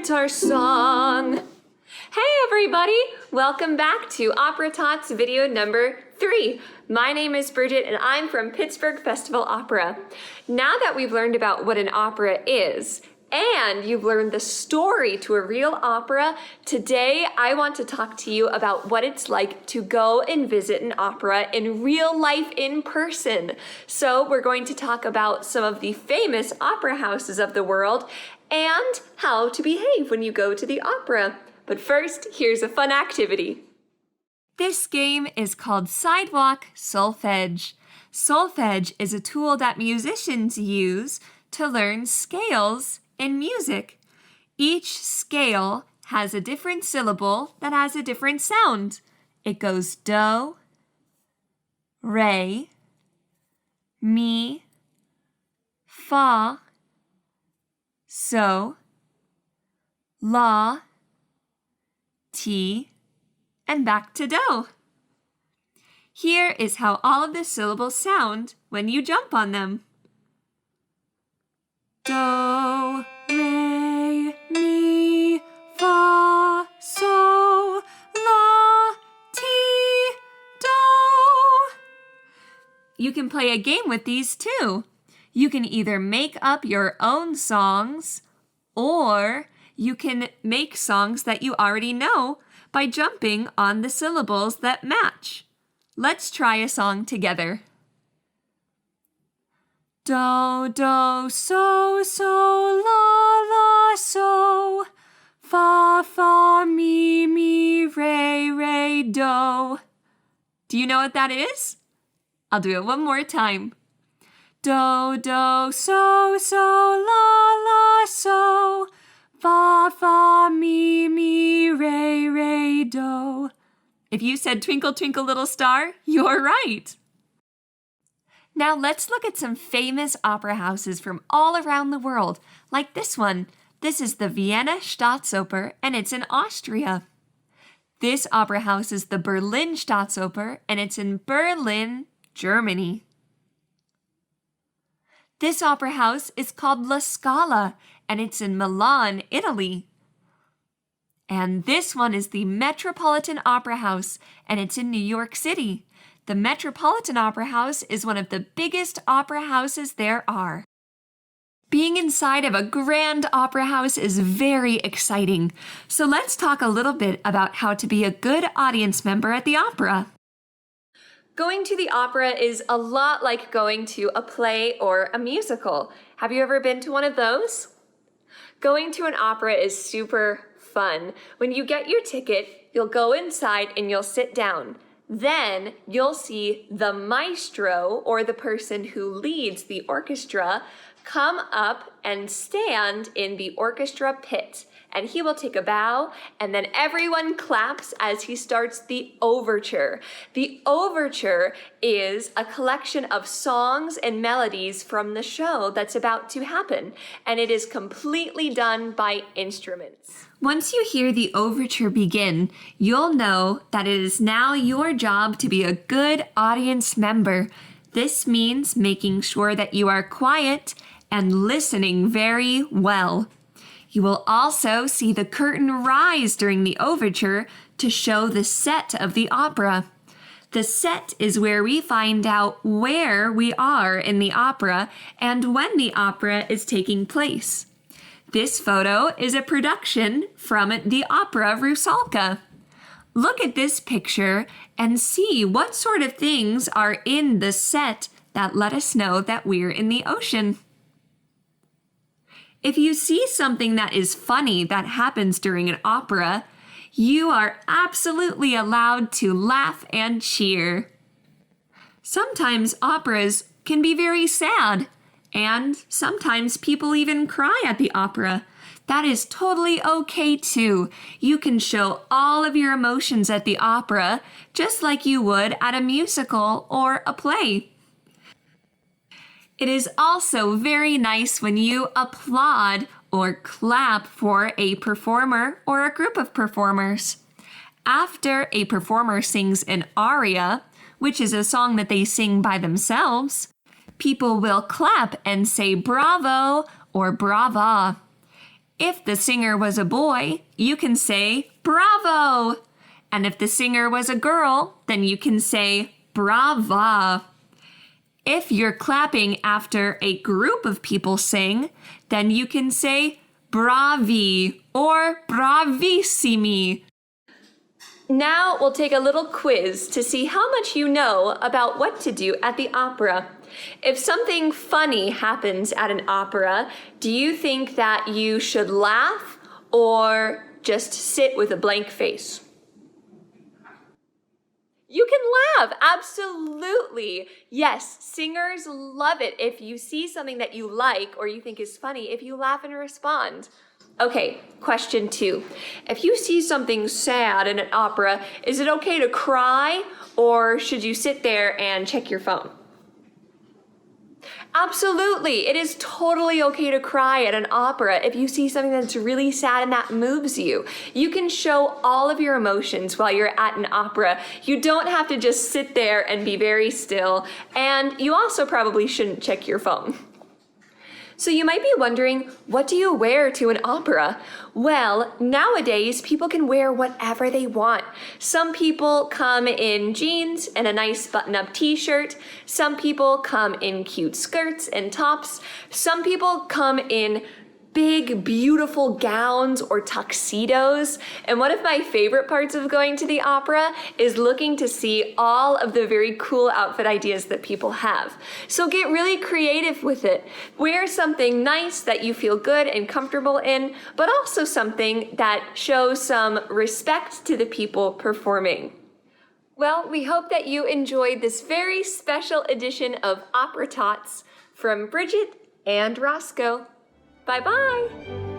start our song. Hey everybody, welcome back to Opera Tots video number 3. My name is Bridget and I'm from Pittsburgh Festival Opera. Now that we've learned about what an opera is, and you've learned the story to a real opera, today I want to talk to you about what it's like to go and visit an opera in real life in person. So we're going to talk about some of the famous opera houses of the world and how to behave when you go to the opera. But first, here's a fun activity. This game is called Sidewalk Solfege. Solfege is a tool that musicians use to learn scales in music. Each scale has a different syllable that has a different sound. It goes do, re, mi, fa, so, la, ti, and back to do. Here is how all of the syllables sound when you jump on them. Do, re, mi, fa, so, la, ti, do. You can play a game with these too. You can either make up your own songs, or you can make songs that you already know by jumping on the syllables that match. Let's try a song together. Do, do, so, so, la, la, so. Fa, fa, mi, mi, re, re, do. Do you know what that is? I'll do it one more time. Do, do, so, so, la, la, so. Fa, fa, mi, mi, re, re, do. If you said twinkle, twinkle, little star, you're right. Now let's look at some famous opera houses from all around the world, like this one. This is the Vienna Staatsoper, and it's in Austria. This opera house is the Berlin Staatsoper, and it's in Berlin, Germany. This opera house is called La Scala, and it's in Milan, Italy. And this one is the Metropolitan Opera House, and it's in New York City. The Metropolitan Opera House is one of the biggest opera houses there are. Being inside of a grand opera house is very exciting. So let's talk a little bit about how to be a good audience member at the opera. Going to the opera is a lot like going to a play or a musical. Have you ever been to one of those? Going to an opera is super fun. When you get your ticket, you'll go inside and you'll sit down. Then you'll see the maestro, or the person who leads the orchestra, come up and stand in the orchestra pit. And he will take a bow, and then everyone claps as he starts the overture. The overture is a collection of songs and melodies from the show that's about to happen, and it is completely done by instruments. Once you hear the overture begin, you'll know that it is now your job to be a good audience member. This means making sure that you are quiet and listening very well. You will also see the curtain rise during the overture to show the set of the opera. The set is where we find out where we are in the opera and when the opera is taking place. This photo is a production from the opera Rusalka. Look at this picture and see what sort of things are in the set that let us know that we're in the ocean. If you see something that is funny that happens during an opera, you are absolutely allowed to laugh and cheer. Sometimes operas can be very sad, and sometimes people even cry at the opera. That is totally okay too. You can show all of your emotions at the opera, just like you would at a musical or a play. It is also very nice when you applaud or clap for a performer or a group of performers. After a performer sings an aria, which is a song that they sing by themselves, people will clap and say bravo or brava. If the singer was a boy, you can say bravo. And if the singer was a girl, then you can say brava. If you're clapping after a group of people sing, then you can say bravi or bravissimi. Now we'll take a little quiz to see how much you know about what to do at the opera. If something funny happens at an opera, do you think that you should laugh or just sit with a blank face? You can laugh, absolutely. Yes, singers love it if you see something that you like or you think is funny, if you laugh and respond. Okay, question 2. If you see something sad in an opera, is it okay to cry or should you sit there and check your phone? Absolutely, it is totally okay to cry at an opera if you see something that's really sad and that moves you. You can show all of your emotions while you're at an opera. You don't have to just sit there and be very still, and you also probably shouldn't check your phone. So you might be wondering, what do you wear to an opera? Well, nowadays people can wear whatever they want. Some people come in jeans and a nice button-up t-shirt. Some people come in cute skirts and tops. Some people come in big, beautiful gowns or tuxedos. And one of my favorite parts of going to the opera is looking to see all of the very cool outfit ideas that people have. So get really creative with it. Wear something nice that you feel good and comfortable in, but also something that shows some respect to the people performing. Well, we hope that you enjoyed this very special edition of Opera Tots from Bridget and Roscoe. Bye-bye!